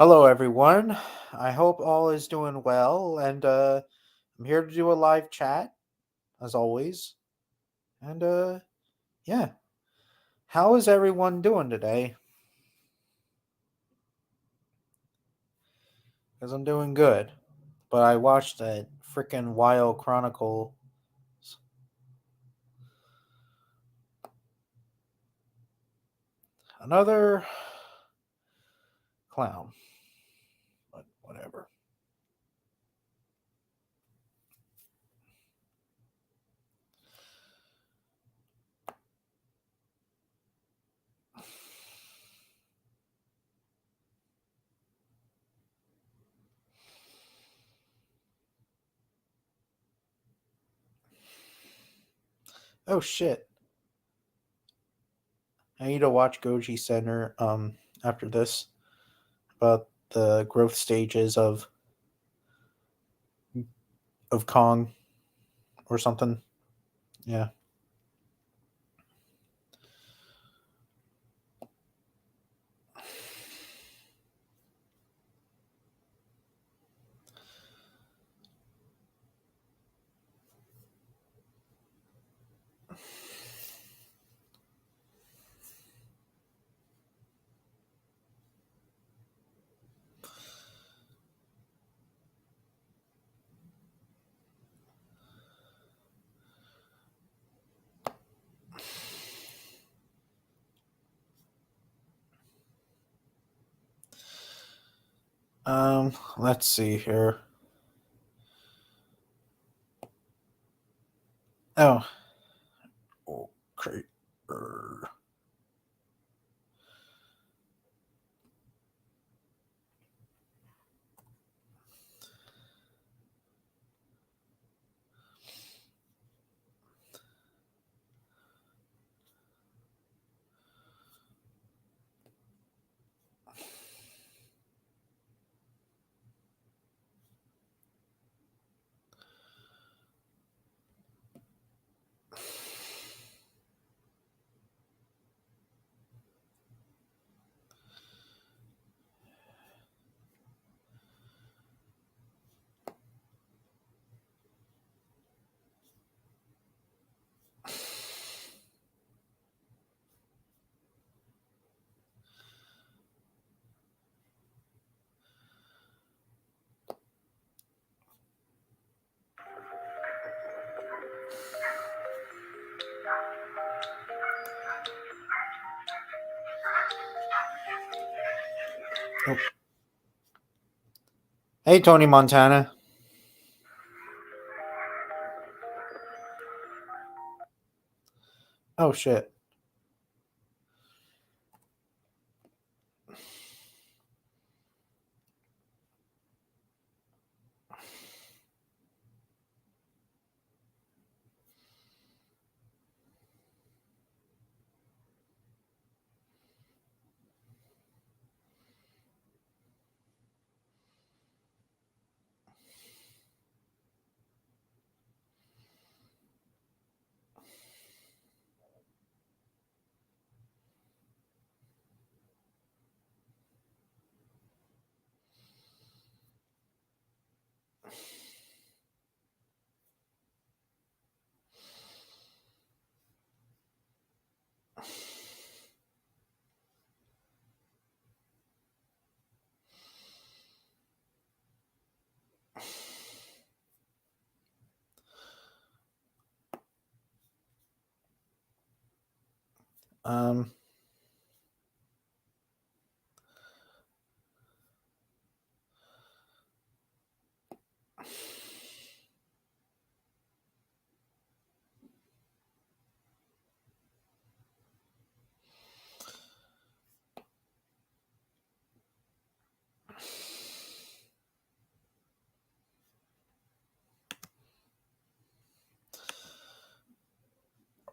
Hello, everyone. I hope all is doing well, and I'm here to do a live chat as always. And yeah, how is everyone doing today? Because I'm doing good, but I watched that freaking Wild Chronicle. Another clown, but whatever. Oh shit! I need to watch Goji Center after this about the growth stages of Kong or something. Yeah. Let's see here. Oh, okay. Oh. Hey, Tony Montana. Oh shit. Um.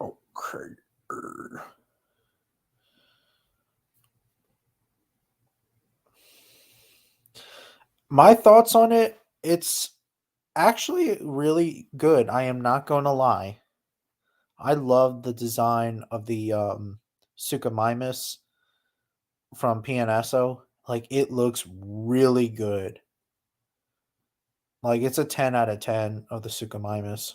Okay. My thoughts on it. It's actually really good. I am not going to lie. I love the design of the Suchomimus from PNSO. Like, it looks really good. Like, it's a 10 out of 10 of the Suchomimus.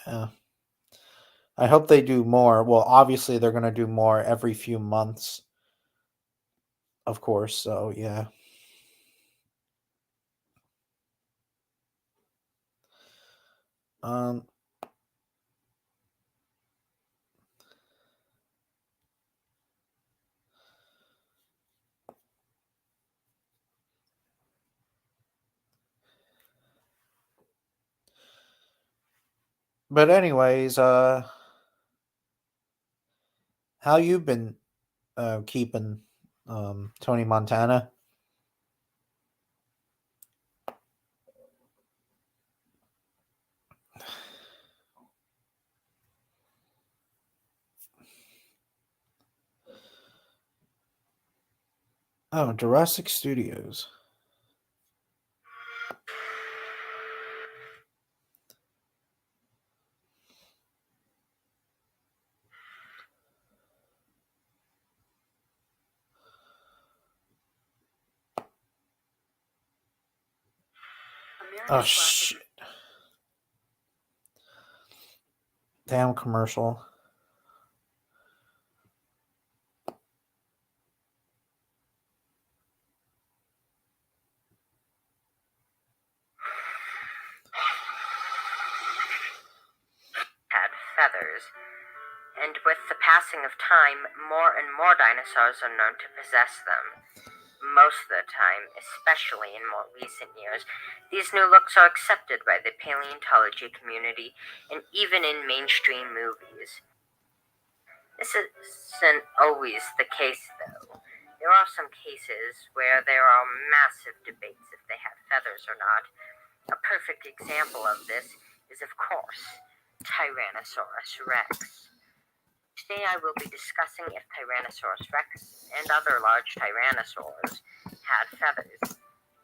Yeah. I hope they do more. Well, obviously, they're going to do more every few months, of course. So, yeah. Um, but anyways, how you been keeping Tony Montana? Oh, Jurassic Studios. Oh shit! Damn commercial. Had feathers, and with the passing of time, more and more dinosaurs are known to possess them. Most of the time, especially in more recent years, these new looks are accepted by the paleontology community and even in mainstream movies. This isn't always the case, though. There are some cases where there are massive debates if they have feathers or not. A perfect example of this is, of course, Tyrannosaurus rex. Today I will be discussing if Tyrannosaurus rex and other large tyrannosaurs had feathers.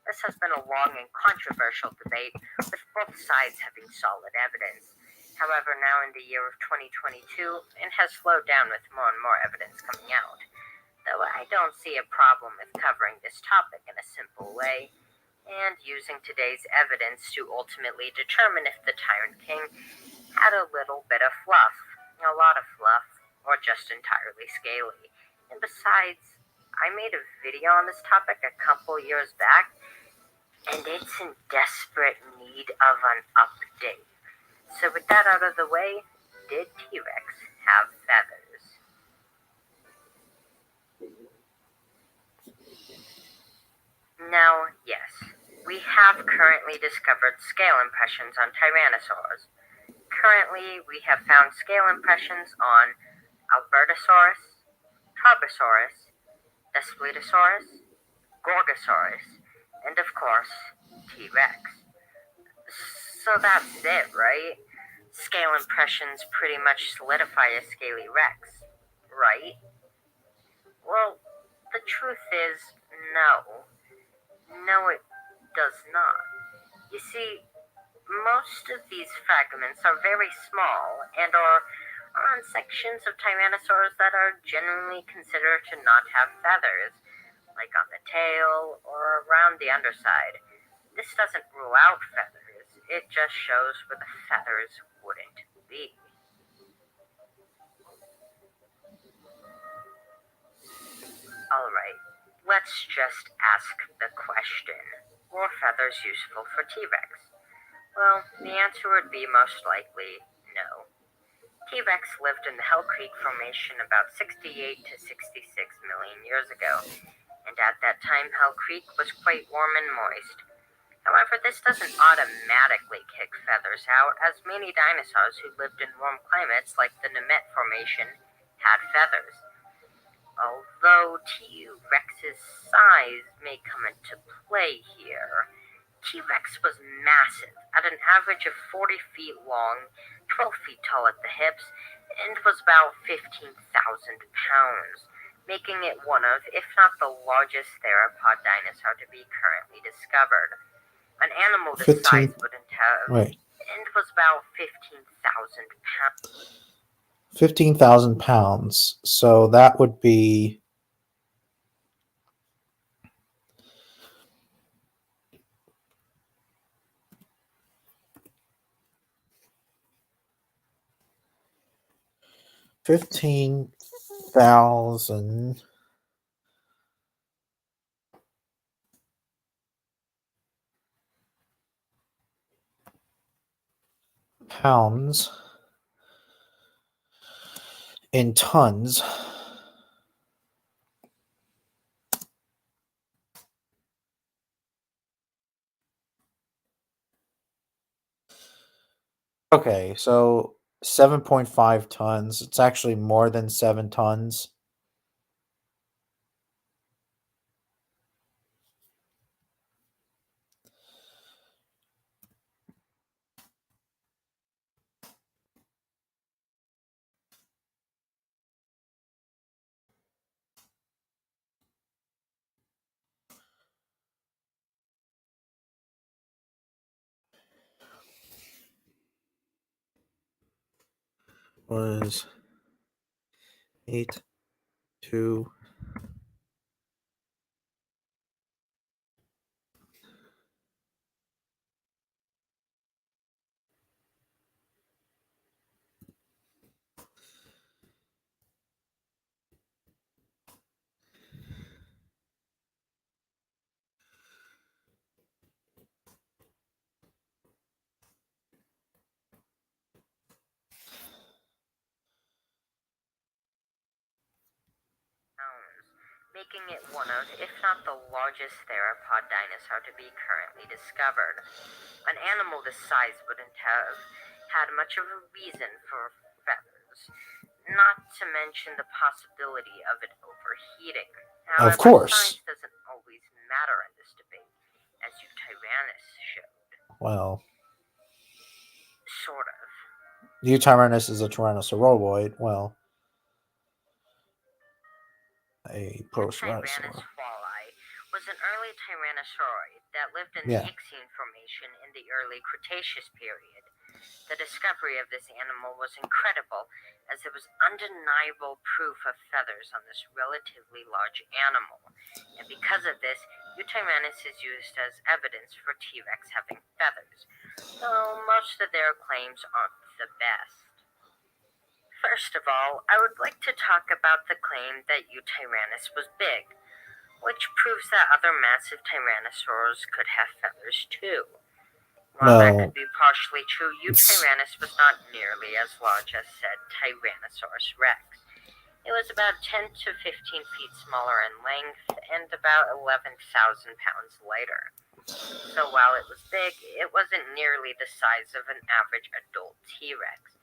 This has been a long and controversial debate, with both sides having solid evidence. However, now in the year of 2022, it has slowed down with more and more evidence coming out. Though I don't see a problem with covering this topic in a simple way, and using today's evidence to ultimately determine if the Tyrant King had a little bit of fluff, a lot of fluff, or just entirely scaly. And besides, I made a video on this topic a couple years back, and it's in desperate need of an update. So with that out of the way, did T-Rex have feathers? Now, yes, we have currently discovered scale impressions on tyrannosaurs. Currently, we have found scale impressions on Albertosaurus, Tarbosaurus, Daspletosaurus, Gorgosaurus, and of course, T-Rex. So that's it, right? Scale impressions pretty much solidify a scaly Rex, right? Well, the truth is, no. No, it does not. You see, most of these fragments are very small and are on sections of tyrannosaurs that are generally considered to not have feathers, like on the tail or around the underside. This doesn't rule out feathers, it just shows where the feathers wouldn't be. Alright, let's just ask the question. Were feathers useful for T-Rex? Well, the answer would be most likely no. T-Rex lived in the Hell Creek Formation about 68 to 66 million years ago, and at that time Hell Creek was quite warm and moist. However, this doesn't automatically kick feathers out, as many dinosaurs who lived in warm climates like the Nemegt Formation had feathers. Although T-Rex's size may come into play here, T-Rex was massive, at an average of 40 feet long, 12 feet tall at the hips, and was about 15,000 pounds, making it one of, if not the largest theropod dinosaur to be currently discovered. An animal this 15 size wouldn't have, wait, and was about 15,000 pounds. 15,000 pounds. So that would be 15,000 pounds in tons. Okay, so 7.5 tons. It's actually more than 7 tons. Was 8 to Making it one of, if not the largest theropod dinosaur to be currently discovered. An animal this size wouldn't have had much of a reason for feathers, not to mention the possibility of it overheating. Of However, course. size doesn't always matter in this debate, as Eutyrannus showed. Well, Sort of. Eutyrannus is a tyrannosauroid. Well, a Eutyrannus proceratosaur. walleye was an early tyrannosaurid that lived in Yeah. the Euxine Formation in the early Cretaceous period. The discovery of this animal was incredible, as it was undeniable proof of feathers on this relatively large animal, and because of this, Eutyrannus is used as evidence for T-Rex having feathers, though most of their claims aren't the best. First of all, I would like to talk about the claim that Eutyrannus was big, which proves that other massive tyrannosaurs could have feathers too. While that could be partially true, Eutyrannus was not nearly as large as said Tyrannosaurus rex. It was about 10 to 15 feet smaller in length and about 11,000 pounds lighter. So while it was big, it wasn't nearly the size of an average adult T-Rex.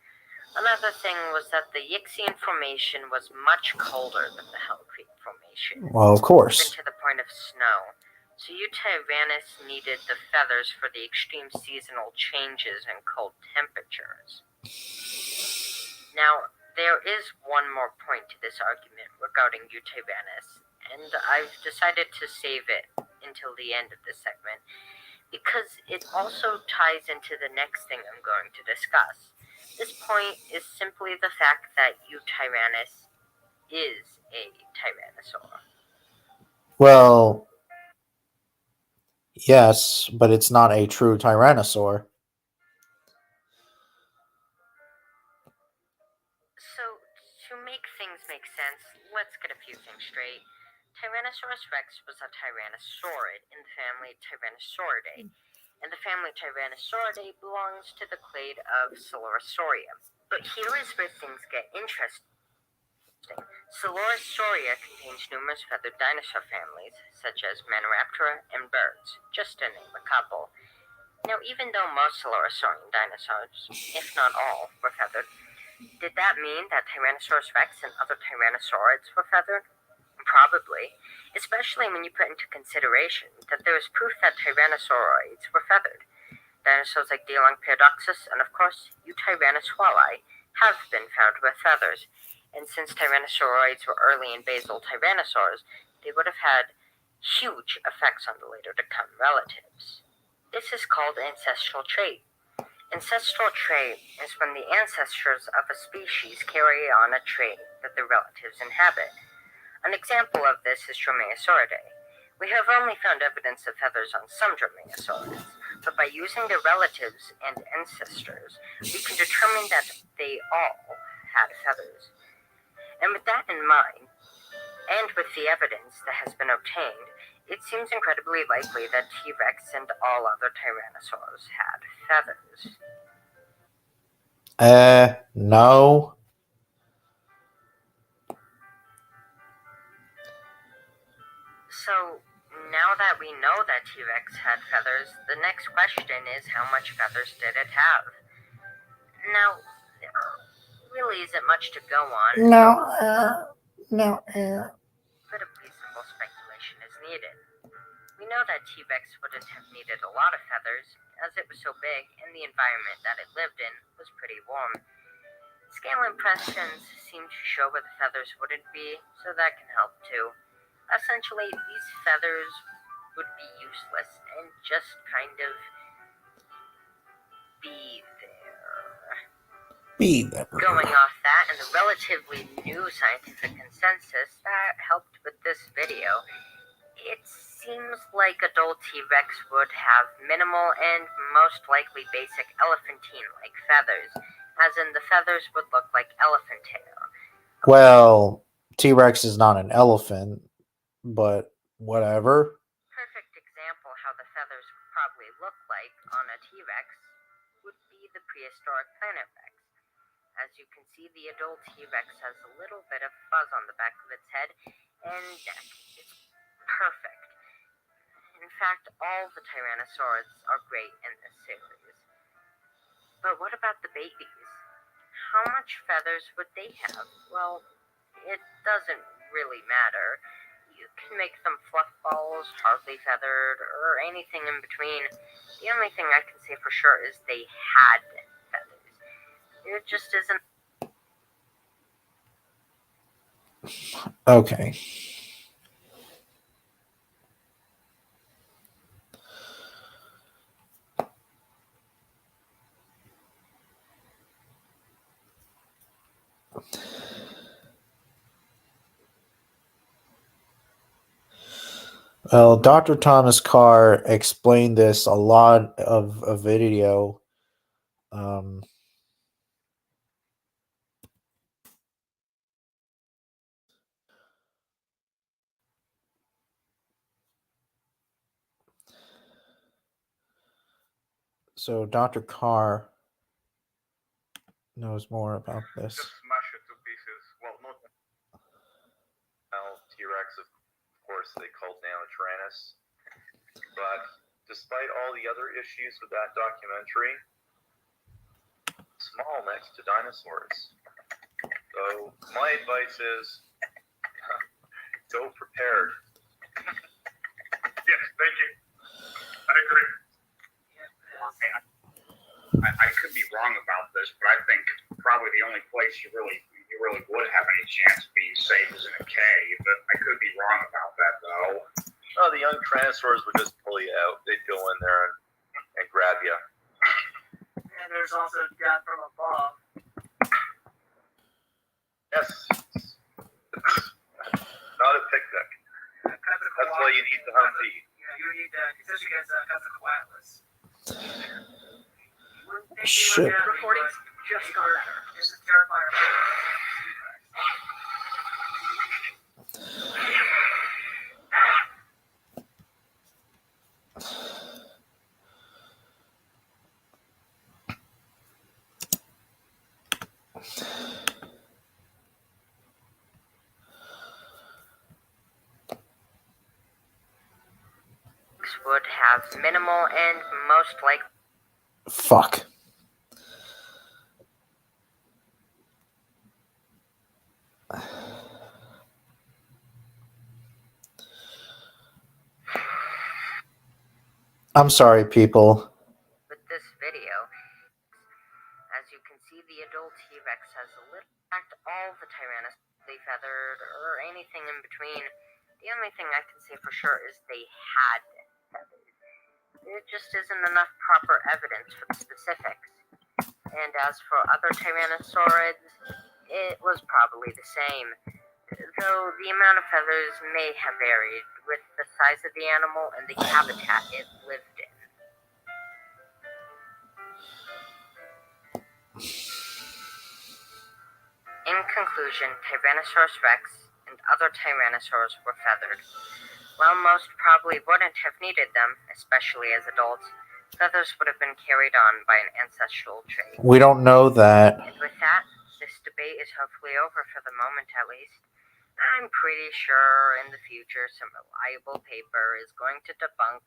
Another thing was that the Euxine Formation was much colder than the Hell Creek Formation. Well, of course. Even to the point of snow. So Eutyrannus needed the feathers for the extreme seasonal changes and cold temperatures. Now, there is one more point to this argument regarding Eutyrannus, and I've decided to save it until the end of this segment, because it also ties into the next thing I'm going to discuss. This point is simply the fact that Eutyrannus is a tyrannosaur. Well, yes, but it's not a true tyrannosaur. So, to make things make sense, let's get a few things straight. Tyrannosaurus rex was a tyrannosaurid in the family Tyrannosauridae, and the family Tyrannosauridae belongs to the clade of Coelurosauria. But here is where things get interesting. Coelurosauria contains numerous feathered dinosaur families, such as Maniraptora and birds, just to name a couple. Now, even though most Coelurosaurian dinosaurs, if not all, were feathered, did that mean that Tyrannosaurus rex and other tyrannosaurids were feathered? Probably, especially when you put into consideration that there is proof that tyrannosauroids were feathered. Dinosaurs like Dilophosaurus and, of course, Tyrannosauri have been found with feathers, and since tyrannosauroids were early and basal tyrannosaurs, they would have had huge effects on the later to come relatives. This is called ancestral trait. Ancestral trait is when the ancestors of a species carry on a trait that their relatives inhabit. An example of this is Dromaeosauridae. We have only found evidence of feathers on some Dromaeosaurids, but by using their relatives and ancestors, we can determine that they all had feathers. And with that in mind, and with the evidence that has been obtained, it seems incredibly likely that T-Rex and all other tyrannosaurs had feathers. No. So, now that we know that T-Rex had feathers, the next question is how much feathers did it have? Now, there really isn't much to go on. No. A bit of reasonable speculation is needed. We know that T-Rex wouldn't have needed a lot of feathers, as it was so big and the environment that it lived in was pretty warm. Scale impressions seem to show where the feathers wouldn't be, so that can help too. Essentially, these feathers would be useless and just kind of be there. Going off that and the relatively new scientific consensus that helped with this video, it seems like adult T-Rex would have minimal and most likely basic elephantine-like feathers, as in the feathers would look like elephant hair. Well, T-Rex is not an elephant, but whatever. Perfect example how the feathers would probably look like on a T-Rex would be the prehistoric Planet Rex. As you can see, the adult T-Rex has a little bit of fuzz on the back of its head and neck. It's perfect. In fact, all the Tyrannosaurs are great in this series. But what about the babies? How much feathers would they have? Well, it doesn't really matter. You can make them fluff balls, hardly feathered, or anything in between. The only thing I can say for sure is they had feathers. It just isn't. Okay. Well, Dr. Thomas Carr explained this a lot of a video. So Dr. Carr knows more about this. Just smash it to pieces. Well, not. Well, T-Rex, of course, they culled down a Tyrannus. But despite all the other issues with that documentary, small next to dinosaurs. So my advice is go prepared. Yes, thank you. I agree. I could be wrong about this, but I think probably the only place you really would have any chance of being safe is in a cave. But I could be wrong about that, though. Oh, the young Tyrannosaurs would just pull you out. They'd go in there and grab you. And there's also death from above. Yes. Not a picnic. That's why you need the Humvee. Yeah, you need that, especially against Quetzalcoatlus. Shit. Recordings just got better. It's a terrifier. Would have minimal and most likely. Fuck. I'm sorry, people. With this video, as you can see, the adult T-Rex has a little act all the tyrannosaurally feathered or anything in between. The only thing I can say for sure is they had feathers. It just isn't enough proper evidence for the specifics. And as for other tyrannosaurids, it was probably the same, though the amount of feathers may have varied with the size of the animal and the habitat it lived in. In conclusion, Tyrannosaurus rex and other tyrannosaurs were feathered. While most probably wouldn't have needed them, especially as adults, feathers would have been carried on by an ancestral trait. We don't know that. And with that, this debate is hopefully over for the moment at least. I'm pretty sure in the future some reliable paper is going to debunk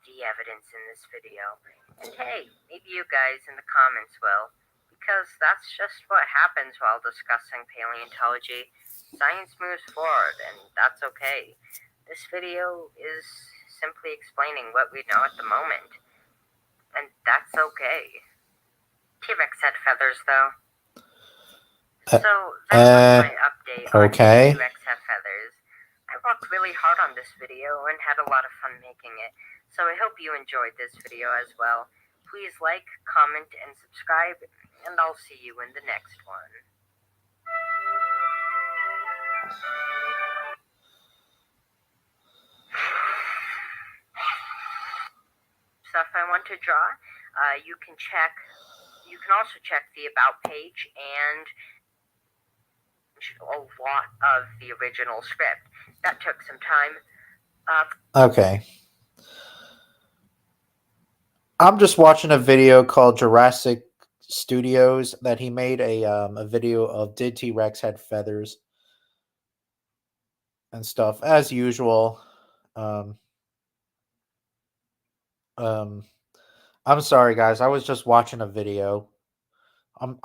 the evidence in this video. And hey, maybe you guys in the comments will, because that's just what happens while discussing paleontology. Science moves forward, and that's okay. This video is simply explaining what we know at the moment, and that's okay. T-Rex had feathers, though. So that was my update okay. on T-Rex have feathers. I worked really hard on this video and had a lot of fun making it, so I hope you enjoyed this video as well. Please like, comment, and subscribe, and I'll see you in the next one. Stuff I want to draw, you can also check the About page and a lot of the original script. That took some time. Okay. I'm just watching a video called Jurassic Studios that he made a video of did T-Rex had feathers and stuff as usual. I'm sorry guys, I was just watching a video. I'm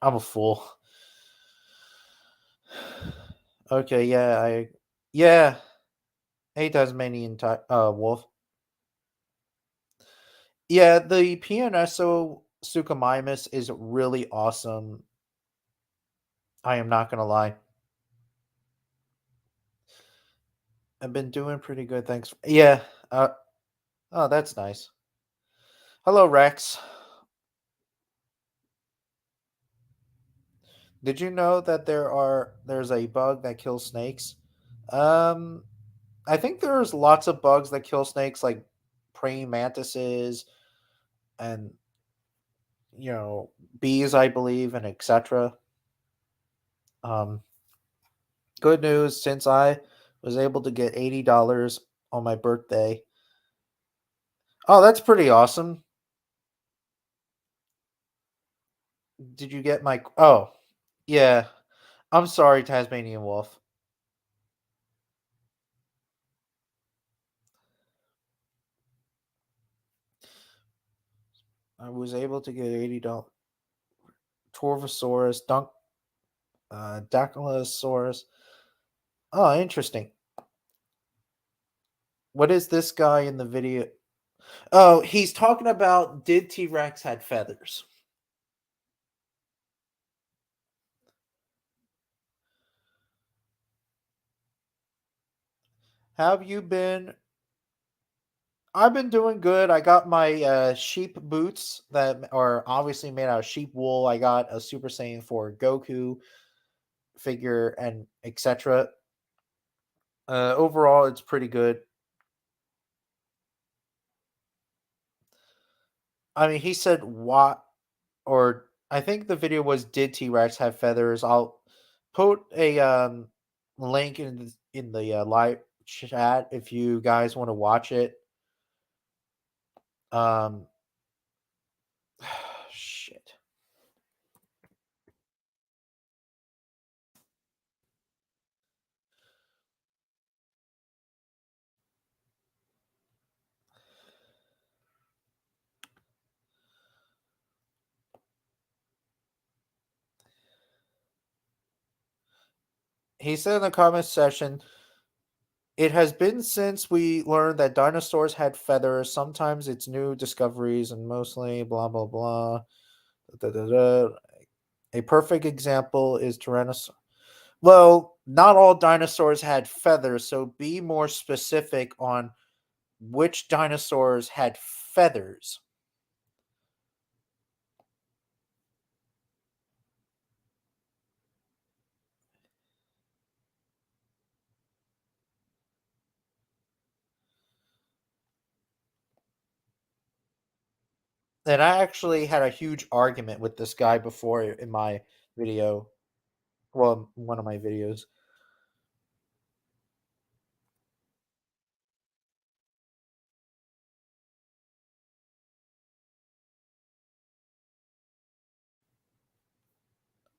a fool. Okay, yeah. Hey Tasmanian wolf. Yeah, the Pianesso suchomimus is really awesome. I am not gonna lie. I've been doing pretty good, thanks. Yeah. Oh, that's nice. Hello, Rex. Did you know that there's a bug that kills snakes? I think there's lots of bugs that kill snakes, like praying mantises and bees, I believe, and etc. Good news, since I was able to get $80 on my birthday. Oh, that's pretty awesome. Did you get my... Oh, yeah. I'm sorry, Tasmanian Wolf. I was able to get $80. Torvosaurus, Dactylosaurus. Oh, interesting. What is this guy in the video? Oh, he's talking about did T-Rex had feathers. Have you been? I've been doing good. I got my sheep boots that are obviously made out of sheep wool. I got a Super Saiyan 4 Goku figure and etc. Overall, it's pretty good. I mean, he said what, or I think the video was did T-Rex have feathers? I'll put a link in the live chat if you guys want to watch it. Shit. He said in the comment section, It has been since we learned that dinosaurs had feathers. Sometimes it's new discoveries and mostly blah blah blah. Da, da, da. A perfect example is Tyrannosaurus. Well, not all dinosaurs had feathers, so be more specific on which dinosaurs had feathers. And I actually had a huge argument with this guy before in my video. Well, one of my videos.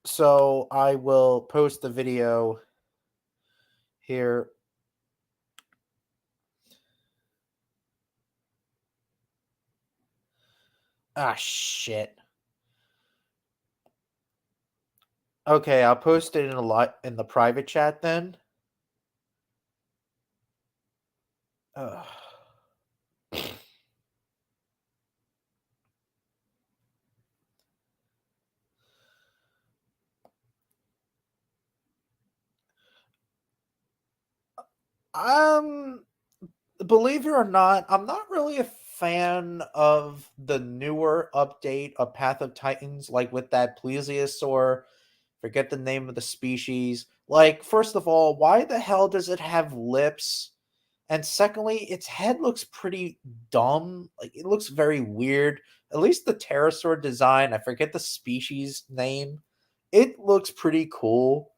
So I will post the video here. Ah, shit. Okay, I'll post it in the private chat then. Ugh. Um, believe it or not, I'm not really a fan of the newer update of Path of Titans, like with that plesiosaur. Forget the name of the species. Like, first of all, why the hell does it have lips? And secondly, its head looks pretty dumb. Like, it looks very weird. At least the pterosaur design, I forget the species name. It looks pretty cool,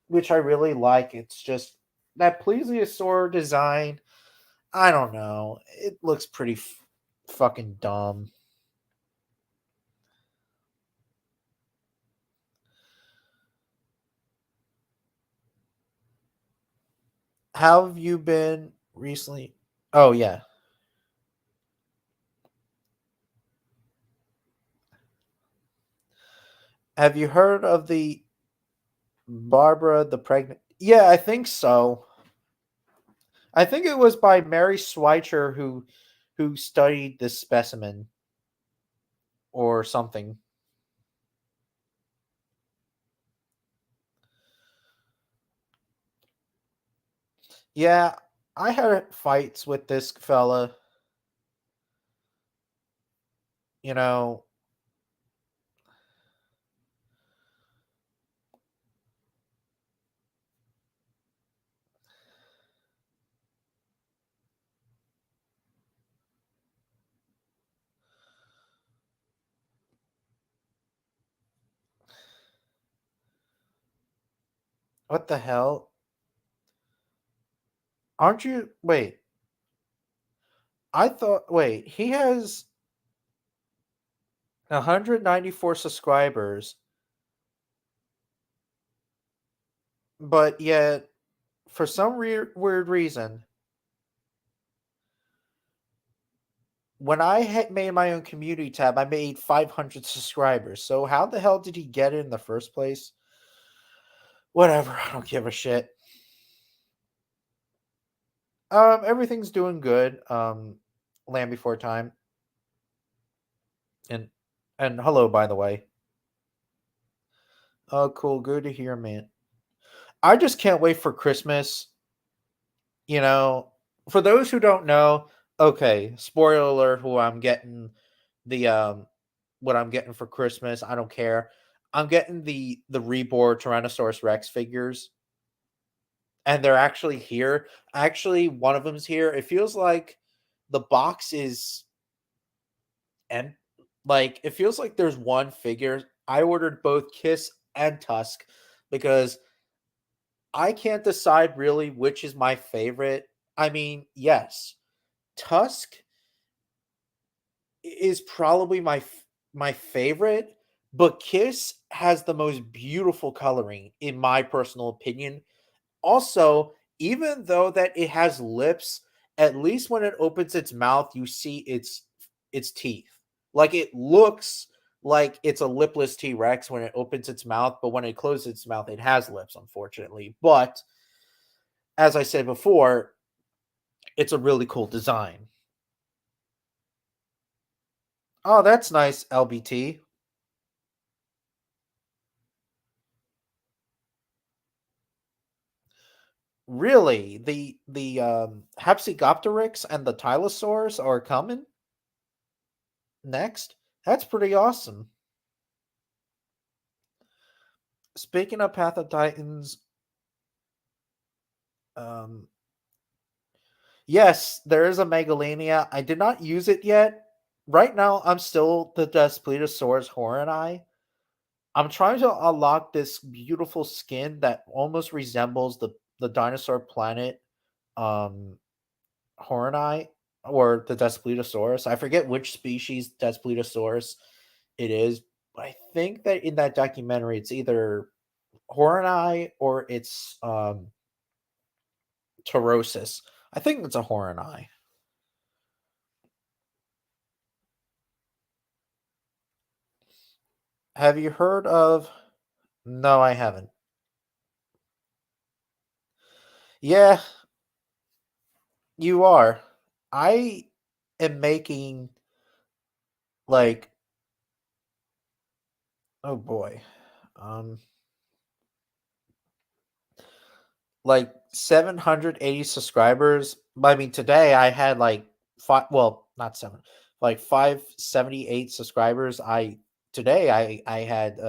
which I really like. It's just that plesiosaur design, I don't know. It looks pretty fucking dumb. How have you been recently? Oh, yeah. Have you heard of the Barbara the Pregnant? Yeah, I think so. I think it was by Mary Schweitzer who studied this specimen or something. Yeah, I had fights with this fella. You know, what the hell? Aren't you? Wait. I thought. Wait, he has 194 subscribers, but yet, for some weird reason, when I had made my own community tab, I made 500 subscribers. So how the hell did he get it in the first place? Whatever, I don't give a shit. Everything's doing good. Land Before Time. And hello, by the way. Oh, cool. Good to hear, man. I just can't wait for Christmas. You know, for those who don't know, okay, spoiler alert, who I'm getting the what I'm getting for Christmas. I don't care. I'm getting the reborn Tyrannosaurus Rex figures, and they're actually here. Actually, one of them's here. It feels like the box is and like it feels like there's one figure. I ordered both Kiss and Tusk because I can't decide really which is my favorite. I mean, yes, Tusk is probably my favorite, but Kiss has the most beautiful coloring in my personal opinion. Also, even though that it has lips, at least when it opens its mouth, you see its teeth. Like it looks like it's a lipless T-Rex when it opens its mouth, but when it closes its mouth, it has lips, unfortunately. But as I said before, it's a really cool design. Oh, that's nice, LBT. Really, the Hapsigopteryx and the Tylosaurs are coming next. That's pretty awesome. Speaking of Path of Titans, yes, there is a Megalania. I did not use it yet. Right now, I'm still the Daspletosaurus Hornei. I'm trying to unlock this beautiful skin that almost resembles the dinosaur planet Hornei or the Daspletosaurus. I forget which species Daspletosaurus it is, but I think that in that documentary it's either Hornei or it's Taurosis. I think it's a Hornei. Have you heard of? No, I haven't. Yeah, you are. I am making like, oh boy. Um like 780 subscribers. I mean, today I had like five, well, not seven, like 578 subscribers. I had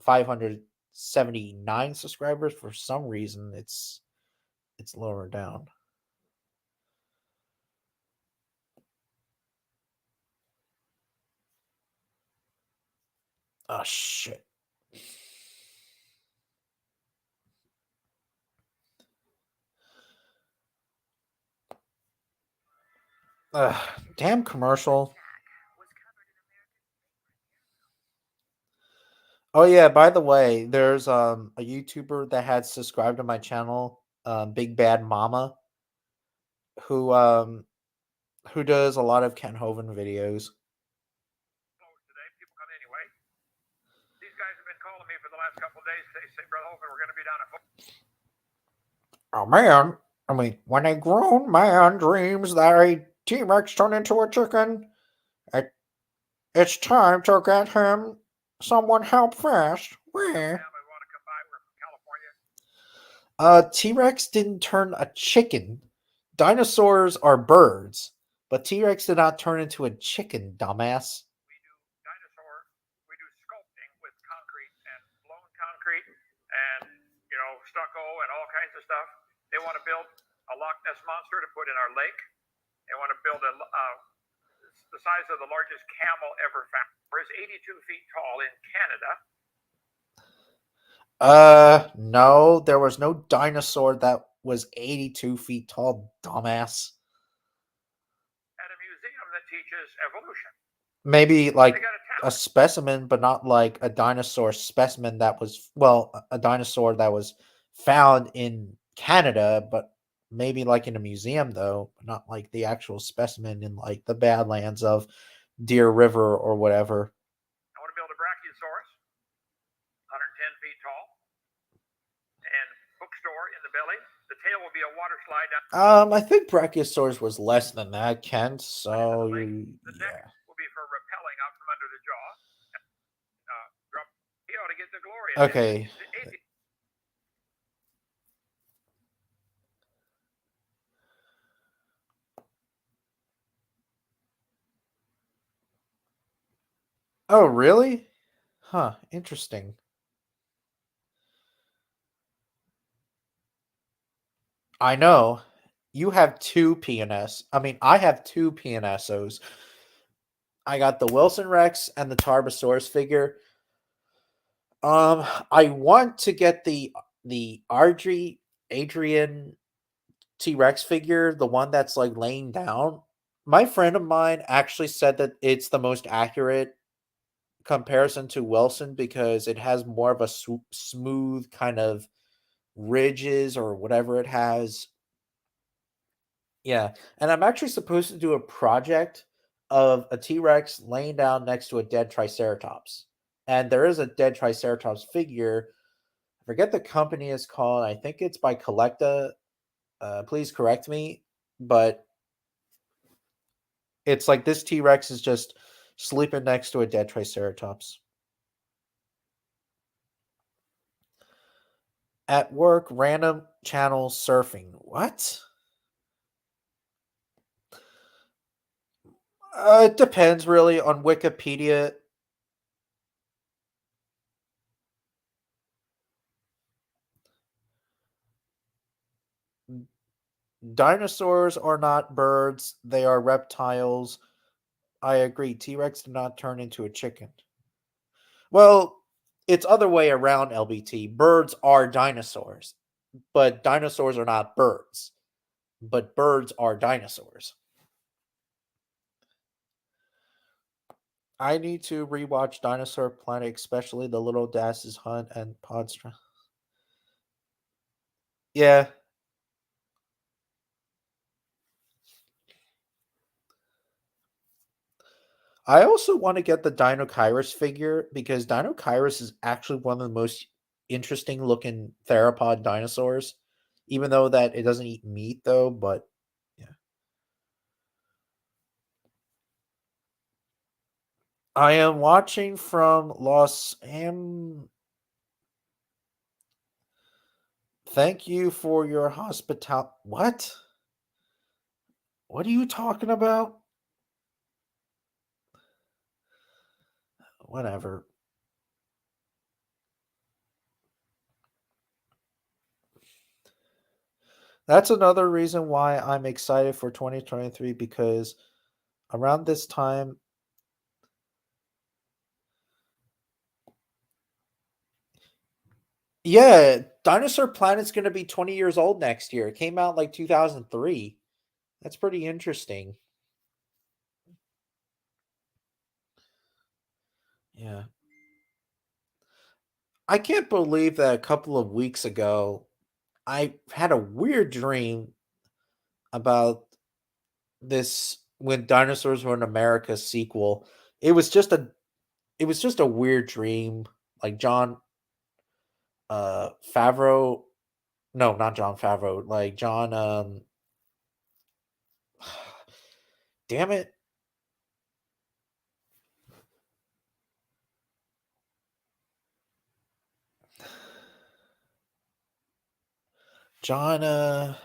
579 subscribers. For some reason it's lower down. Oh shit. Damn commercial. Oh yeah, by the way, there's a YouTuber that had subscribed to my channel, Big Bad Mama, who um who does a lot of Ken Hovind videos. Today, people come anyway. These guys have been calling me for the last couple of days. They say, Brother Hovind, we're going to be down at. Oh man, I mean, when a grown man dreams that a T-Rex turned into a chicken, it's time to get him someone help fast. Where? T-Rex didn't turn a chicken. Dinosaurs are birds, but T-Rex did not turn into a chicken, dumbass. We do dinosaur, we do sculpting with concrete and blown concrete and, stucco and all kinds of stuff. They want to build a Loch Ness monster to put in our lake. They want to build the size of the largest camel ever found. It's 82 feet tall in Canada. No, there was no dinosaur that was 82 feet tall, dumbass. At a museum that teaches evolution. Maybe like a specimen, but not like a dinosaur specimen that was, well, a dinosaur that was found in Canada, but maybe like in a museum though, not like the actual specimen in like the Badlands of Deer River or whatever. I want to build a Brachiosaurus, 110 feet tall, and bookstore in the belly. The tail will be a water slide down. I think Brachiosaurus was less than that, Kent. So the neck will be for rappelling out from under the jaw. To get the glory. Okay. Oh, really? Huh, interesting. I know. You have two PNS. I mean, I have two PNSOs. I got the Wilson Rex and the Tarbosaurus figure. I want to get the Adrian T-Rex figure, the one that's like laying down. My friend of mine actually said that it's the most accurate comparison to Wilson because it has more of a smooth kind of ridges or whatever it has. Yeah, and I'm actually supposed to do a project of a T-Rex laying down next to a dead Triceratops. And there is a dead Triceratops figure. I forget the company is called. I think it's by Collecta. please correct me, but it's like this T-Rex is just sleeping next to a dead Triceratops. At work, random channel surfing. What? It depends really on Wikipedia. Dinosaurs are not birds, they are reptiles. I agree. T-Rex did not turn into a chicken. Well, it's other way around, LBT. Birds are dinosaurs, but dinosaurs are not birds. But birds are dinosaurs. I need to rewatch Dinosaur Planet, especially the Little Das's Hunt and Podstra. Yeah. I also want to get the Deinonychus figure because Deinonychus is actually one of the most interesting looking theropod dinosaurs. Even though that it doesn't eat meat though, but yeah. I am watching from Los Am. Thank you for your hospital. What? What are you talking about? Whatever. That's another reason why I'm excited for 2023 because around this time, yeah, Dinosaur Planet's going to be 20 years old next year. It came out like 2003. That's pretty interesting. Yeah. I can't believe that a couple of weeks ago, I had a weird dream about this When Dinosaurs Were in America sequel. It was just a weird dream. Like John Favreau, no, not John Favreau, like John damn it. John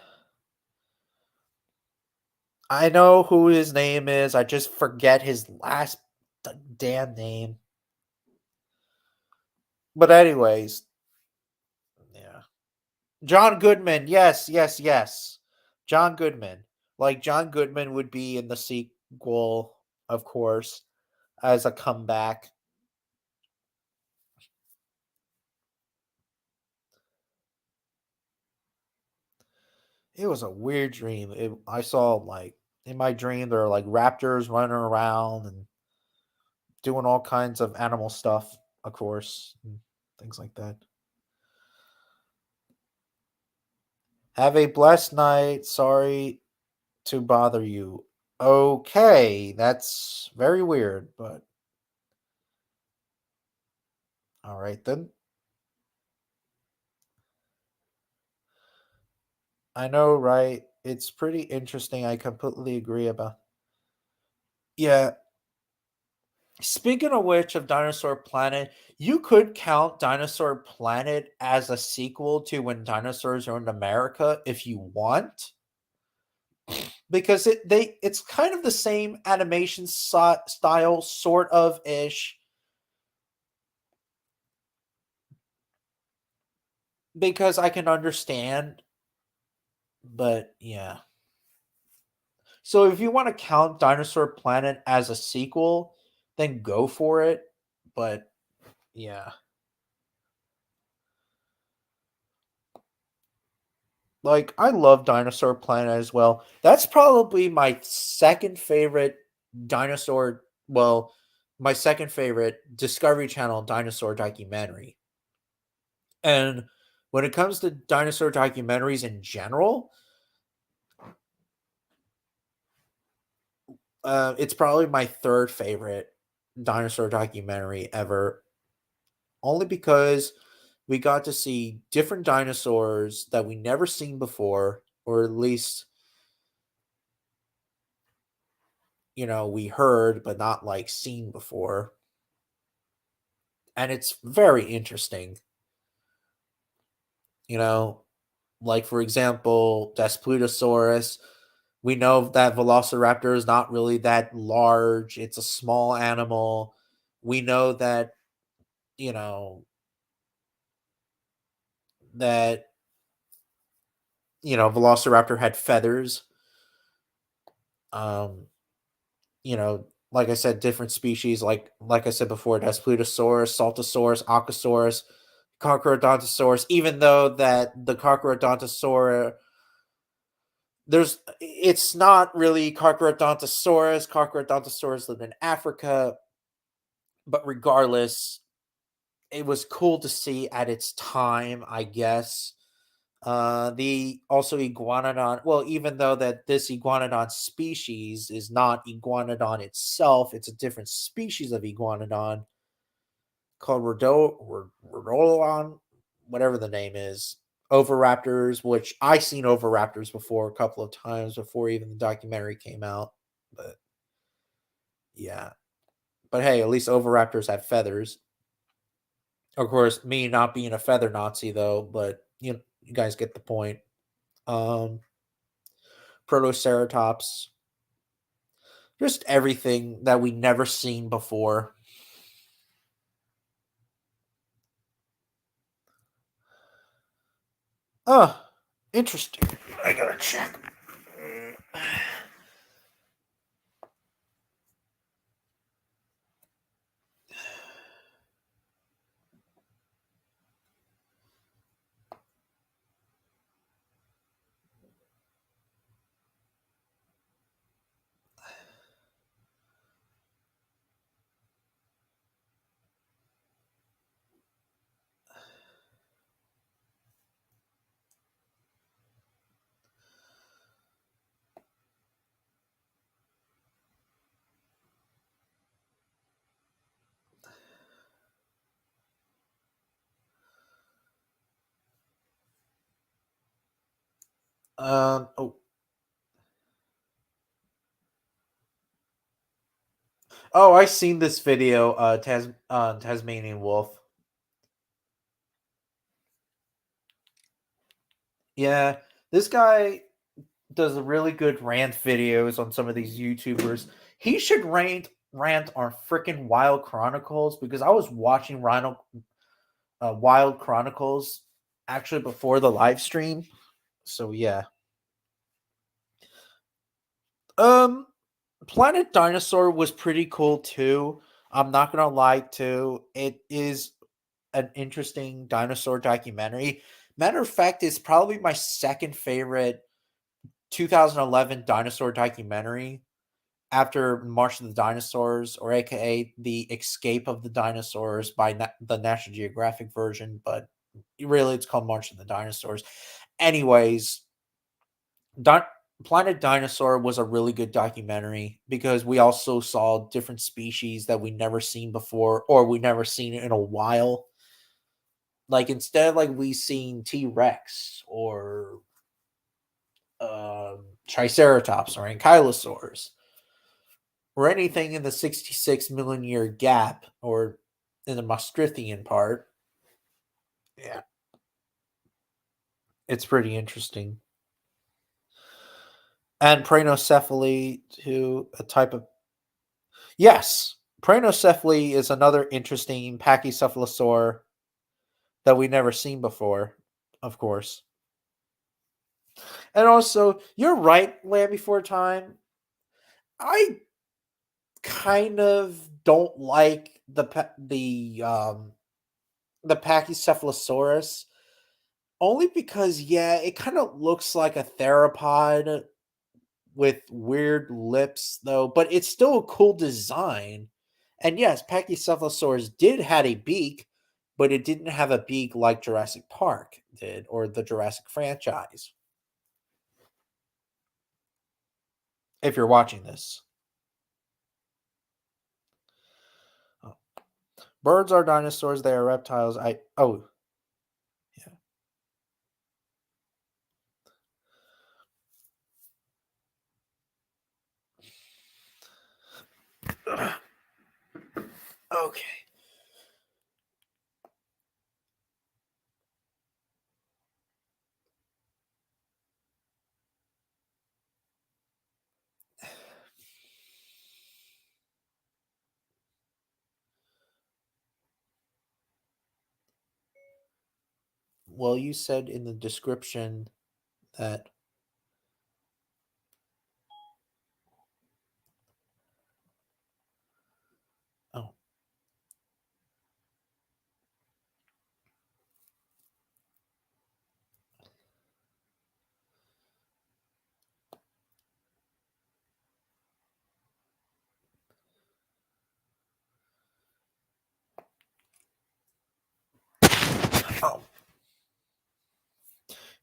I know who his name is. I just forget his last damn name. But anyways, yeah. John Goodman. Yes, yes, yes. John Goodman. Like John Goodman would be in the sequel, of course, as a comeback. It was a weird dream. I saw like in my dream there are like raptors running around and doing all kinds of animal stuff, of course, and things like that. Have a blessed night. Sorry to bother you. Okay, that's very weird, but all right then. I know, right? It's pretty interesting. I completely agree about. Yeah. Speaking of which, of Dinosaur Planet, you could count Dinosaur Planet as a sequel to When Dinosaurs Are in America if you want, because it's kind of the same animation style, sort of ish. Because I can understand, but yeah. So if you want to count Dinosaur Planet as a sequel, then go for it. But yeah. Like I love Dinosaur Planet as well. That's probably my second favorite dinosaur, well, my second favorite Discovery Channel dinosaur documentary. And when it comes to dinosaur documentaries in general, it's probably my third favorite dinosaur documentary ever. Only because we got to see different dinosaurs that we never seen before. or at least, we heard but not like seen before. And it's very interesting. Like for example, Daspletosaurus. We know that Velociraptor is not really that large. It's a small animal. We know that, you know, that, Velociraptor had feathers. Um, like I said, different species, like I said before, Daspletosaurus, Saltosaurus, Allosaurus, Carcharodontosaurus, even though that the Carcharodontosaurus, it's not really Carcharodontosaurus. Carcharodontosaurus lived in Africa, but regardless, it was cool to see at its time, I guess. The also Iguanodon, well, even though that this Iguanodon species is not Iguanodon itself, it's a different species of Iguanodon called Rhodolon, whatever the name is. Oviraptors, which I seen Oviraptors before a couple of times before even the documentary came out. But yeah. But hey, at least Oviraptors have feathers. Of course, me not being a feather Nazi though, but you guys get the point. Protoceratops. Just everything that we never seen before. Oh, interesting. I gotta check. Oh. Oh, I seen this video, Tasmanian Wolf. Yeah, this guy does really good rant videos on some of these YouTubers. He should rant on freaking Wild Chronicles, because I was watching Wild Chronicles actually before the live stream. So yeah. Planet Dinosaur was pretty cool too. I'm not gonna lie too. It is an interesting dinosaur documentary. Matter of fact, it's probably my second favorite 2011 dinosaur documentary after March of the Dinosaurs, or AKA The Escape of the Dinosaurs by the National Geographic version, but really it's called March of the Dinosaurs. Anyways, Planet Dinosaur was a really good documentary because we also saw different species that we never seen before, or we never seen in a while. Like instead, like we seen T-Rex or Triceratops or Ankylosaurs or anything in the 66 million year gap or in the Maastrichtian part. Yeah, it's pretty interesting. And Praenocephaly, to a type of, yes, Praenocephaly is another interesting pachycephalosaur that we never seen before, of course. And also, you're right, Land Before Time. I kind of don't like the Pachycephalosaurus, only because it kind of looks like a theropod with weird lips though, but it's still a cool design. And yes, Pachycephalosaurus did had a beak, but it didn't have a beak like Jurassic Park did, or the Jurassic franchise. If you're watching this. Oh. Birds are dinosaurs, they are reptiles. Yeah. Okay. Well, you said in the description that. Oh. Oh.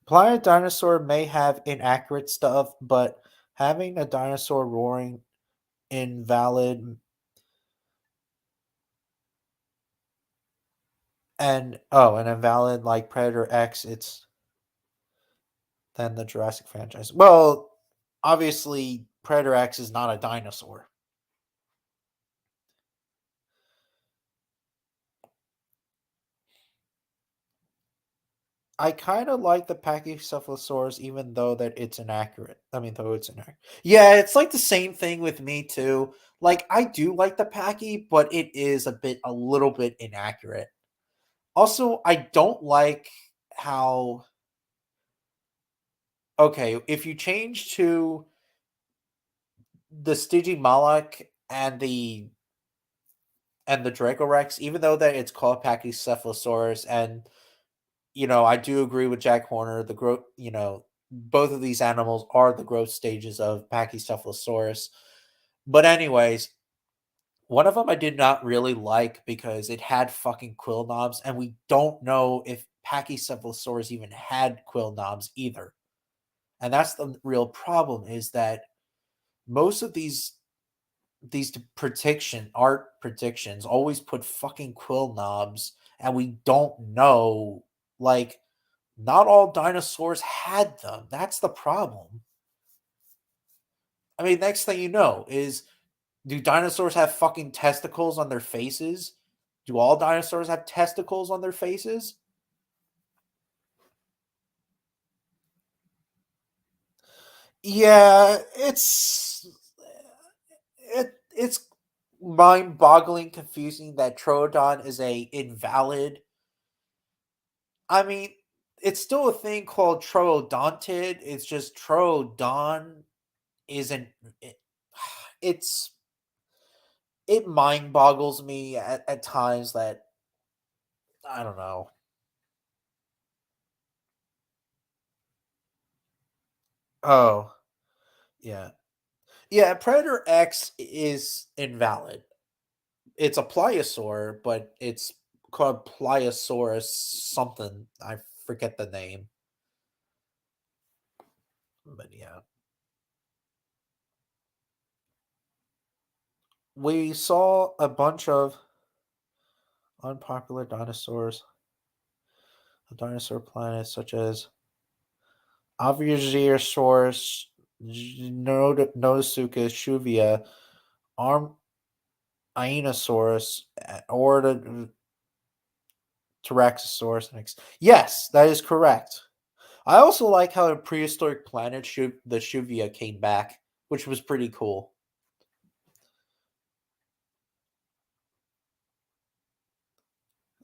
Planet Dinosaur may have inaccurate stuff, but having a dinosaur roaring invalid and an invalid like Predator X, it's than the Jurassic franchise. Well, obviously Predator X is not a dinosaur. I kind of like the Pachycephalosaurus, even though that it's inaccurate. Though it's inaccurate. Yeah, it's like the same thing with me too. Like I do like the Pachy, but it is a little bit inaccurate. Also, I don't like how. Okay, if you change to the Stygimoloch and the Dracorex, even though that it's called Pachycephalosaurus, and I do agree with Jack Horner. Both of these animals are the growth stages of Pachycephalosaurus. But anyways, one of them I did not really like because it had fucking quill knobs, and we don't know if Pachycephalosaurus even had quill knobs either. And that's the real problem, is that most of these art predictions always put fucking quill knobs, and we don't know, like, not all dinosaurs had them. That's the problem. Next thing you know is, do dinosaurs have fucking testicles on their faces? Do all dinosaurs have testicles on their faces? Yeah, it's mind-boggling confusing that Troodon is a invalid. It's still a thing called Troodontid. It's just Troodon isn't it, it's it mind boggles me at times that I don't know. Oh, yeah. Yeah, Predator X is invalid. It's a pliosaur, but it's called Pliosaurus something. I forget the name. But yeah. We saw a bunch of unpopular dinosaurs on dinosaur planets such as Aviosaurus, Nodosuchus, Shuvia, Arm Ionosaurus, or the Tyrannosaurus. Yes, that is correct. I also like how in Prehistoric Planet the Shuvia came back, which was pretty cool.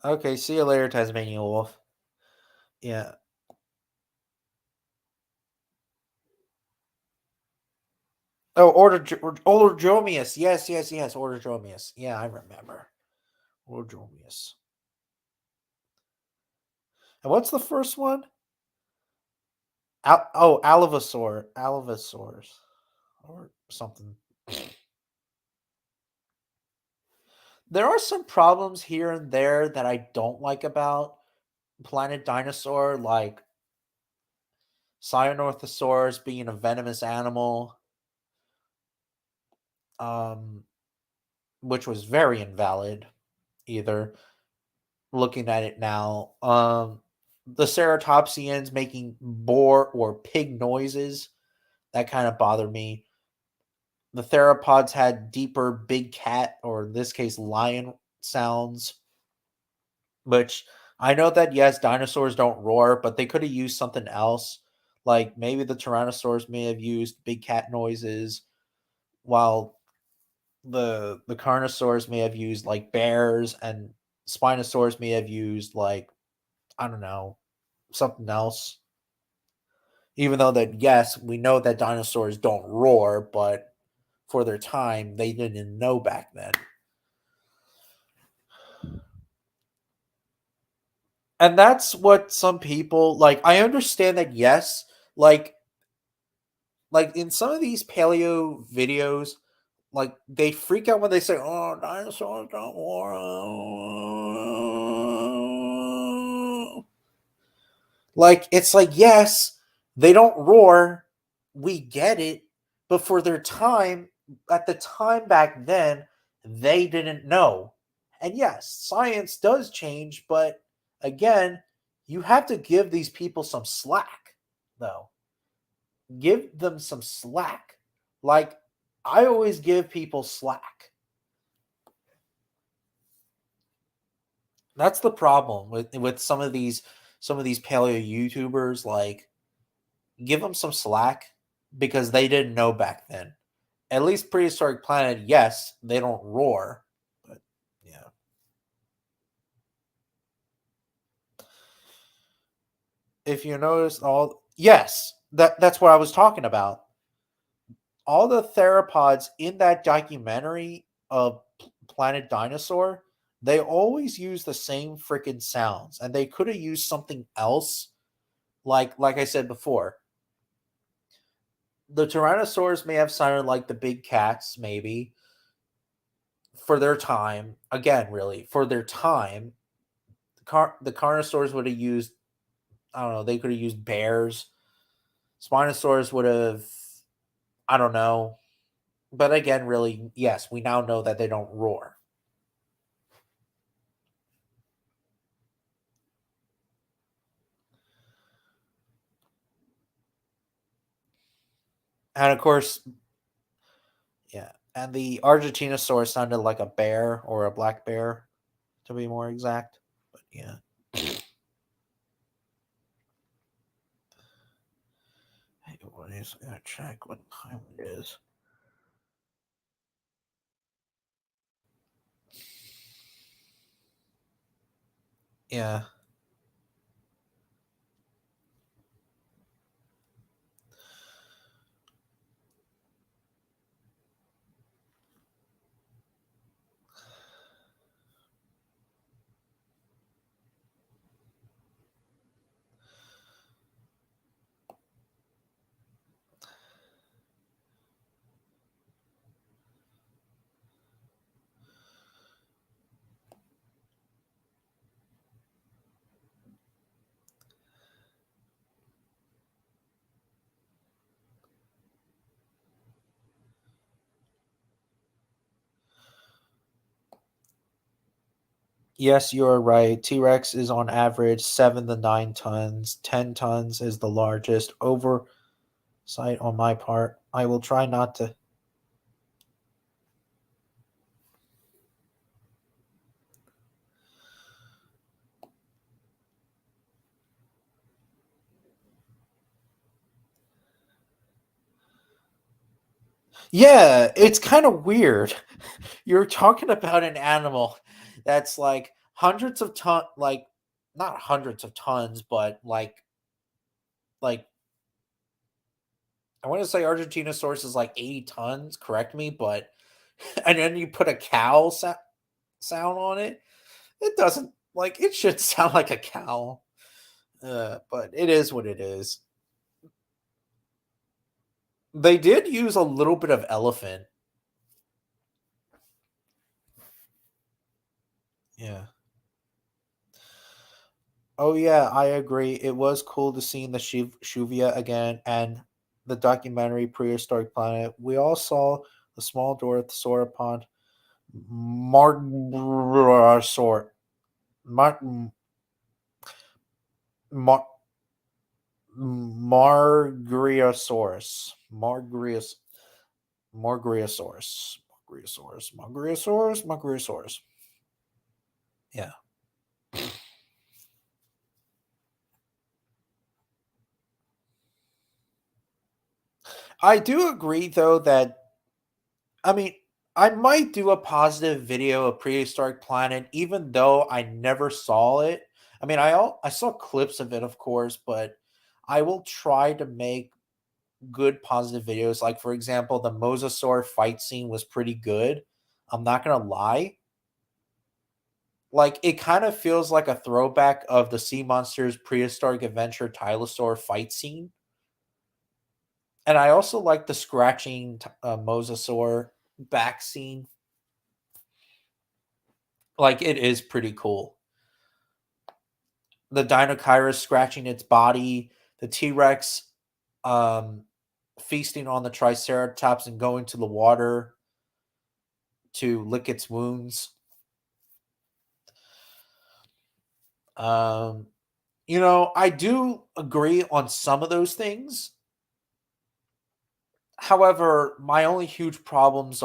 Okay, see you later, Tasmanian Wolf. Yeah. Oh, Orderdromius. Yes. Orderdromius. Yeah, I remember. Orderdromius. And what's the first one? Allosaurus. Or something. There are some problems here and there that I don't like about Planet Dinosaur, like Sinorthosaurus being a venomous animal, which was very invalid, either looking at it now. The Ceratopsians making boar or pig noises, that kind of bothered me. The theropods had deeper big cat, or in this case lion sounds, which I know that, yes, dinosaurs don't roar, but they could have used something else. Like maybe the Tyrannosaurs may have used big cat noises, while the Carnosaurs may have used like bears, and Spinosaurs may have used like, I don't know, something else. Even though that, yes, we know that dinosaurs don't roar, but for their time, they didn't know back then. And that's what some people like. I understand that, yes, like in some of these paleo videos, like they freak out when they say, "Oh, dinosaurs don't roar." Like it's like, yes, they don't roar. We get it, but for their time, at the time back then, they didn't know. And yes, science does change, but again, you have to give these people some slack, though. Give them some slack. Like I always give people slack. That's the problem with some of these paleo YouTubers. Like, give them some slack because they didn't know back then. At least Prehistoric Planet, yes, they don't roar, but yeah. If you notice yes, that's what I was talking about. All the theropods in that documentary of Planet Dinosaur, they always use the same freaking sounds, and they could have used something else. Like I said before, the Tyrannosaurs may have sounded like the big cats, maybe for their time. Again, really for their time, the Carnosaurs would have used, I don't know. They could have used bears. Spinosaurs would have, I don't know. But again, really, yes, we now know that they don't roar. And of course, yeah. And the Argentinosaurus sounded like a bear or a black bear, to be more exact. But yeah. Hey, what is? I gotta check what time it is. Yeah. Yes, you are right. T Rex is on average 7 to 9 tons. 10 tons is the largest. Oversight on my part. I will try not to. Yeah, it's kind of weird. You're talking about an animal that's like hundreds of ton, like not hundreds of tons, but like I want to say Argentinosaurus is like 80 tons. Correct me, but and then you put a cow sound on it. It doesn't, like, it should sound like a cow. But it is what it is. They did use a little bit of elephant. Yeah. Oh yeah, I agree. It was cool to see the Shuvia again and the documentary Prehistoric Planet. We all saw the small sauropod Margrosaur. Mar- Mar- Margriosaurus. Margriosaurus. Margriosaurus. Margriosaurus. Margriosaurus. Yeah. I do agree, though, that I mean, I might do a positive video of Prehistoric Planet, even though I never saw it. I mean, I saw clips of it, of course, but I will try to make good positive videos. Like, for example, the Mosasaur fight scene was pretty good. I'm not gonna lie. Like, it kind of feels like a throwback of the Sea Monsters Prehistoric Adventure Tylosaur fight scene. And I also like the scratching Mosasaur back scene. Like, it is pretty cool. The Dinochirus scratching its body, the T Rex feasting on the Triceratops and going to the water to lick its wounds. Um, I do agree on some of those things. However, my only huge problems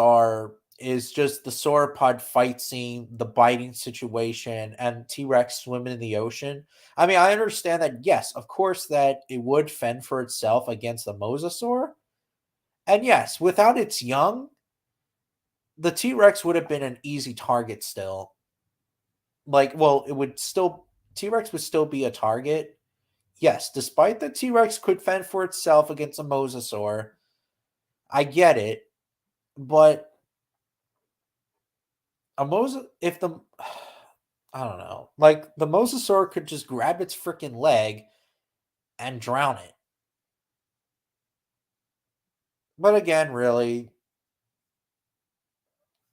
is just the sauropod fight scene, the biting situation, and T-Rex swimming in the ocean. I mean, I understand that, yes, of course, that it would fend for itself against the Mosasaur. And yes, without its young, the T-Rex would have been an easy target still. Like, well, T-Rex would still be a target. Yes, despite the T-Rex could fend for itself against a Mosasaur. I get it, but if the I don't know, like the Mosasaur could just grab its freaking leg and drown it. But again, really,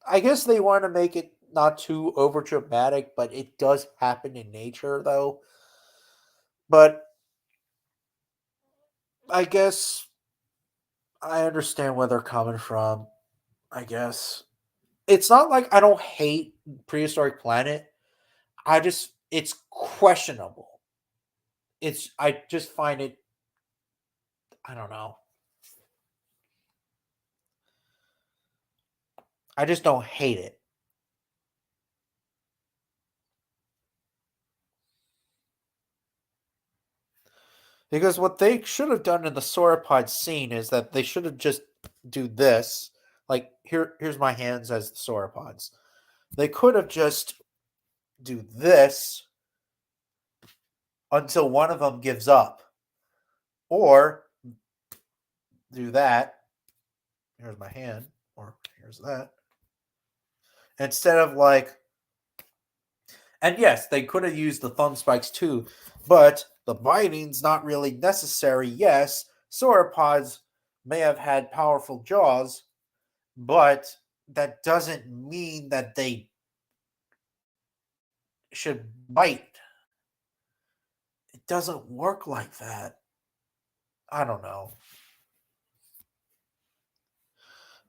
I guess they want to make it not too over dramatic, but it does happen in nature though. But I guess I understand where they're coming from. I guess it's not like I don't hate Prehistoric Planet. It's questionable. I just find it, I don't know. I just don't hate it. Because what they should have done in the sauropod scene is that they should have just do this. Like, here's my hands as the sauropods. They could have just do this until one of them gives up. Or do that. Here's my hand. Or here's that. Instead of like, and yes, they could have used the thumb spikes too, but the biting's not really necessary. Yes, sauropods may have had powerful jaws, but that doesn't mean that they should bite. It doesn't work like that. I don't know.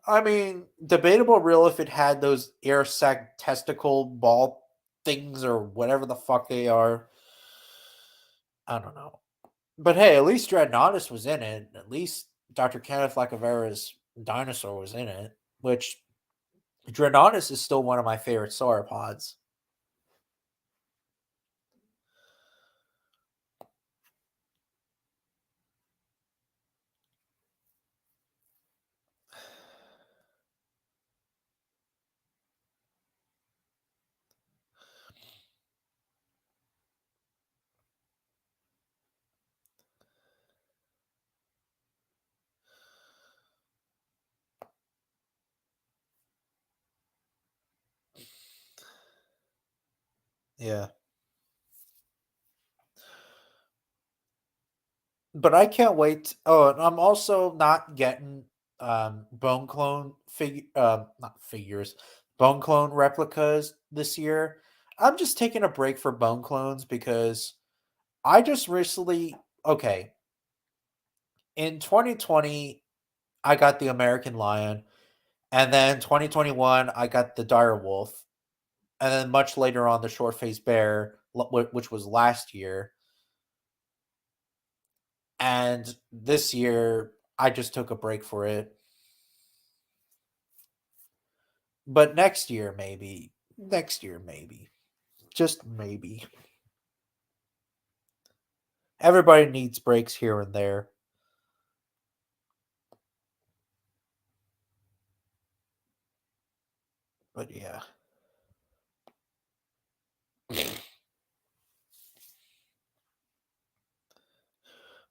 I mean, debatable real if it had those air sac testicle ball things or whatever the fuck they are. I don't know. But hey, at least Dreadnoughtus was in it. At least Dr. Kenneth Lacavera's dinosaur was in it, which Dreadnoughtus is still one of my favorite sauropods. Yeah. But I can't wait. Oh, and I'm also not getting bone clone not figures, bone clone replicas this year. I'm just taking a break for bone clones because I just recently okay, in 2020 I got the American Lion, and then 2021 I got the dire wolf, and then much later on the short faced bear, which was last year. And this year, I just took a break for it. But next year, maybe. Next year, maybe. Just maybe. Everybody needs breaks here and there. But yeah.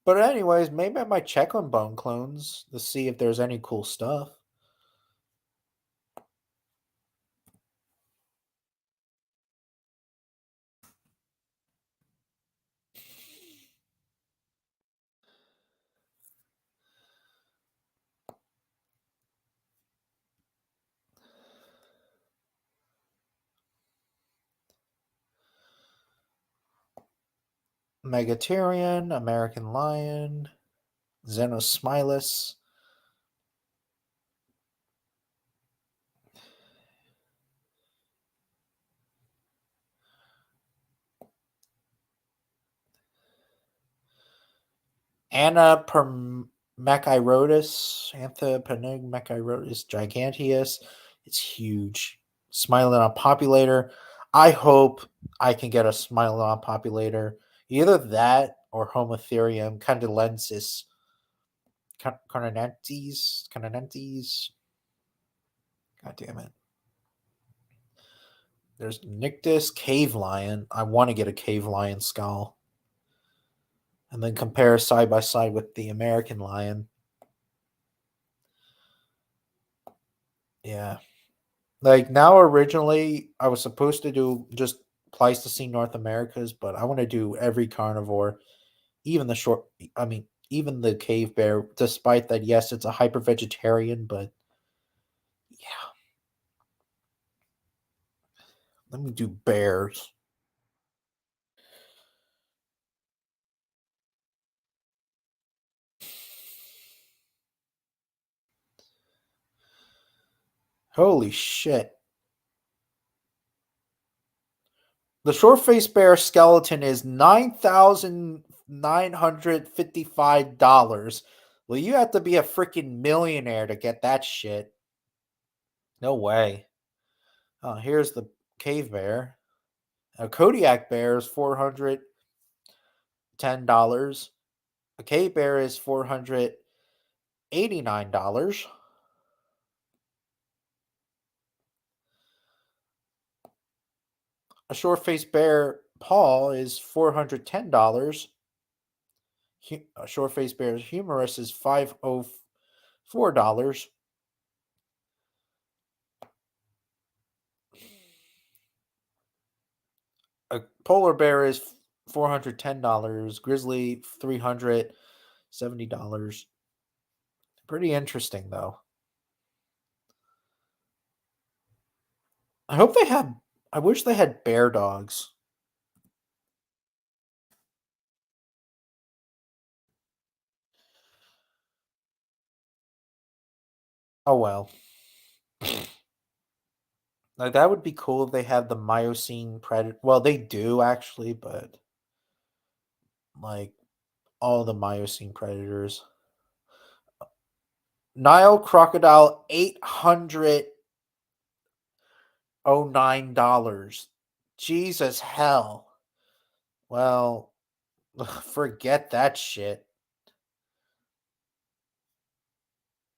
But anyways, maybe I might check on Bone Clones to see if there's any cool stuff. Megatherion, American Lion, Xenosmilus. Anthraemechirotis giganteus. It's huge. Smilodon populator. I hope I can get a Smilodon populator. Either that or Homotherium candilensis. Carnantes. God damn it. There's Nyctus Cave Lion. I want to get a Cave Lion skull. And then compare side by side with the American Lion. Yeah. Like now originally I was supposed to do just Pleistocene North Americas, but I want to do every carnivore, even even the cave bear, despite that yes, it's a hyper vegetarian, but yeah. Let me do bears. Holy shit. The short faced bear skeleton is $9,955. Well, you have to be a freaking millionaire to get that shit. No way. Oh, here's the cave bear. A Kodiak bear is $410. A cave bear is $489. A short faced bear paw is $410. A short faced bear's humerus is $504. A polar bear is $410. Grizzly $370. Pretty interesting though. I wish they had bear dogs. Oh well. Like that would be cool if they had the Miocene predator. Well, they do actually, but like all the Miocene predators. Nile crocodile $809. Jesus hell. Well, forget that shit.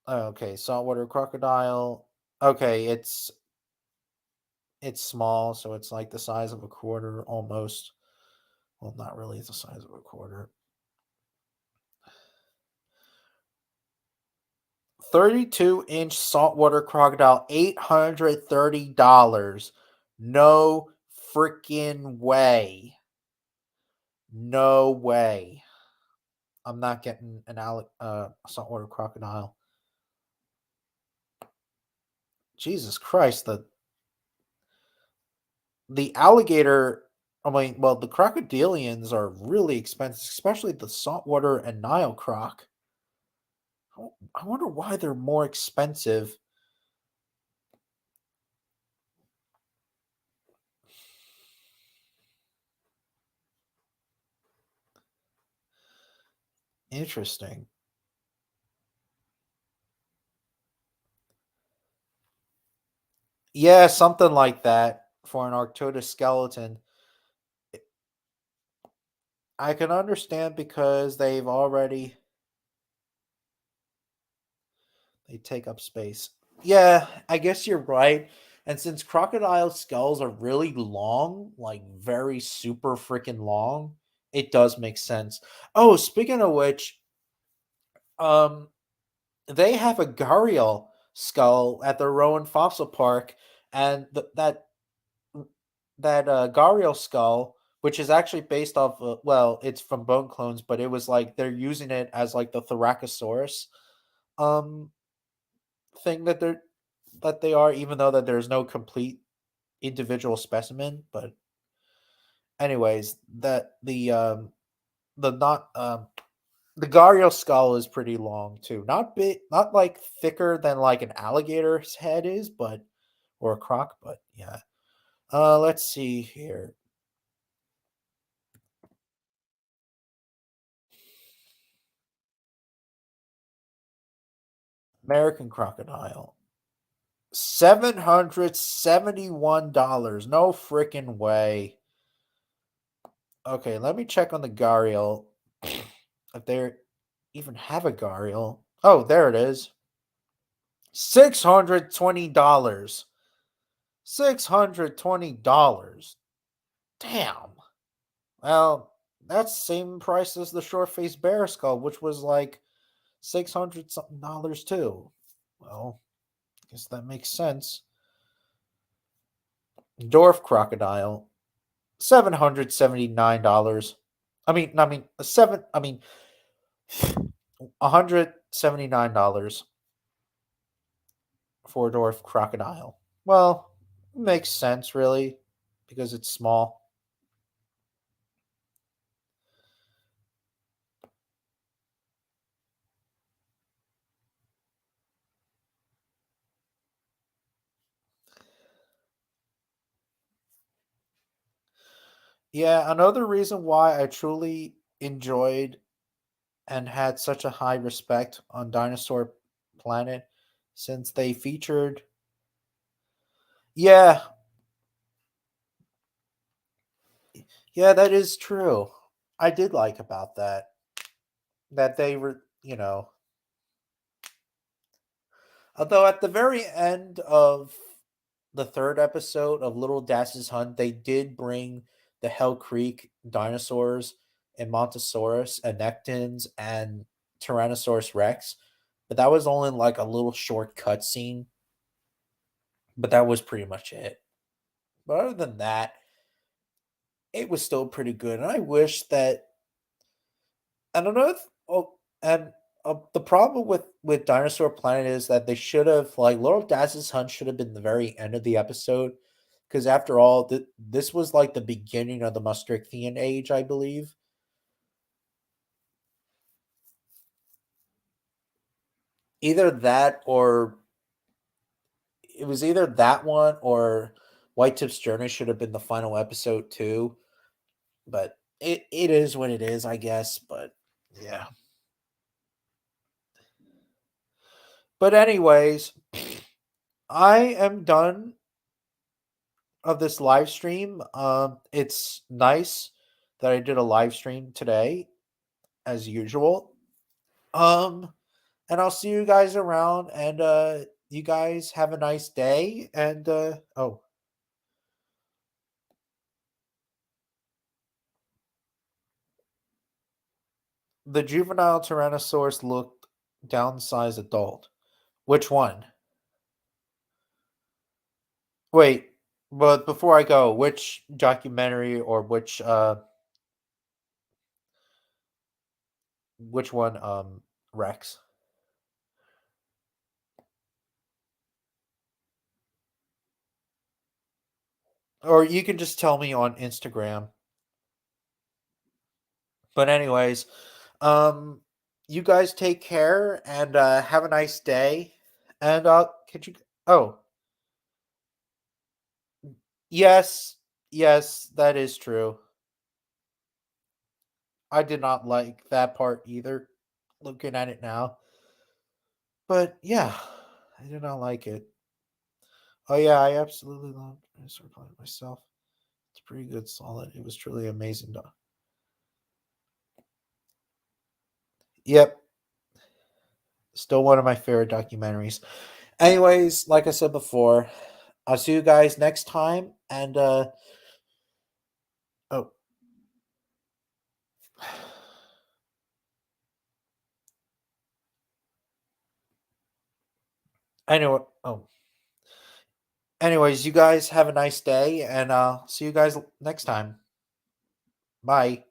Okay, saltwater crocodile. Okay, it's small, so it's like the size of a quarter almost. Well, not really the size of a quarter. 32-inch saltwater crocodile, $830. No freaking way. No way. I'm not getting an saltwater crocodile. Jesus Christ, the alligator, the crocodilians are really expensive, especially the saltwater and Nile croc. I wonder why they're more expensive. Interesting. Yeah, something like that for an Arctodus skeleton. I can understand because they take up space. Yeah, I guess you're right. And since crocodile skulls are really long, like very super freaking long, it does make sense. Oh, speaking of which, um, they have a gharial skull at the Rowan Fossil Park, and that gharial skull, which is actually based off, well, it's from bone clones, but it was like they're using it as like the Thoracosaurus um thing that they are, even though that there's no complete individual specimen. But anyways, that the not the gharial skull is pretty long too. Not big, not like thicker than like an alligator's head is, but or a croc, but yeah. Let's see here. American crocodile. $771. No freaking way. Okay, let me check on the gharial. If they even have a gharial. Oh, there it is. $620. $620. Damn. Well, that's same price as the short faced bear skull, which was like 600 something dollars too. Well, I guess that makes sense. Dwarf crocodile, $779. $179 for a dwarf crocodile. Well, makes sense really because it's small. Yeah, another reason why I truly enjoyed and had such a high respect on Dinosaur Planet, since they featured, yeah, yeah, that is true. I did like about that they were, although at the very end of the third episode of Little Das's Hunt, they did bring the Hell Creek dinosaurs and Montosaurus, Anectons, and Tyrannosaurus Rex. But that was only like a little short cutscene. But that was pretty much it. But other than that, it was still pretty good. And I wish that, I don't know if, oh, and the problem with Dinosaur Planet is that they should have, like, Little Das's Hunt should have been the very end of the episode, because after all, this was like the beginning of the Maastrichtian age, I believe. Either that or it was either that one or White Tip's Journey should have been the final episode too. But it is what it is, I guess. But yeah. But anyways, I am done of this live stream. It's nice that I did a live stream today, as usual. And I'll see you guys around, and you guys have a nice day. And oh, the juvenile Tyrannosaurus looked downsized adult. Which one? Wait, but before I go, which documentary or which one Rex? Or you can just tell me on Instagram. But anyways, um you guys take care and have a nice day. And could you oh, yes, yes, that is true. I did not like that part either, looking at it now. But yeah, I did not like it. Oh yeah, I absolutely love Dinosaur Planet myself. It's pretty good, solid. It was truly amazing. Yep. Still one of my favorite documentaries. Anyways, like I said before, I'll see you guys next time. And oh, anyway, anyways, you guys have a nice day, and I'll see you guys next time. Bye.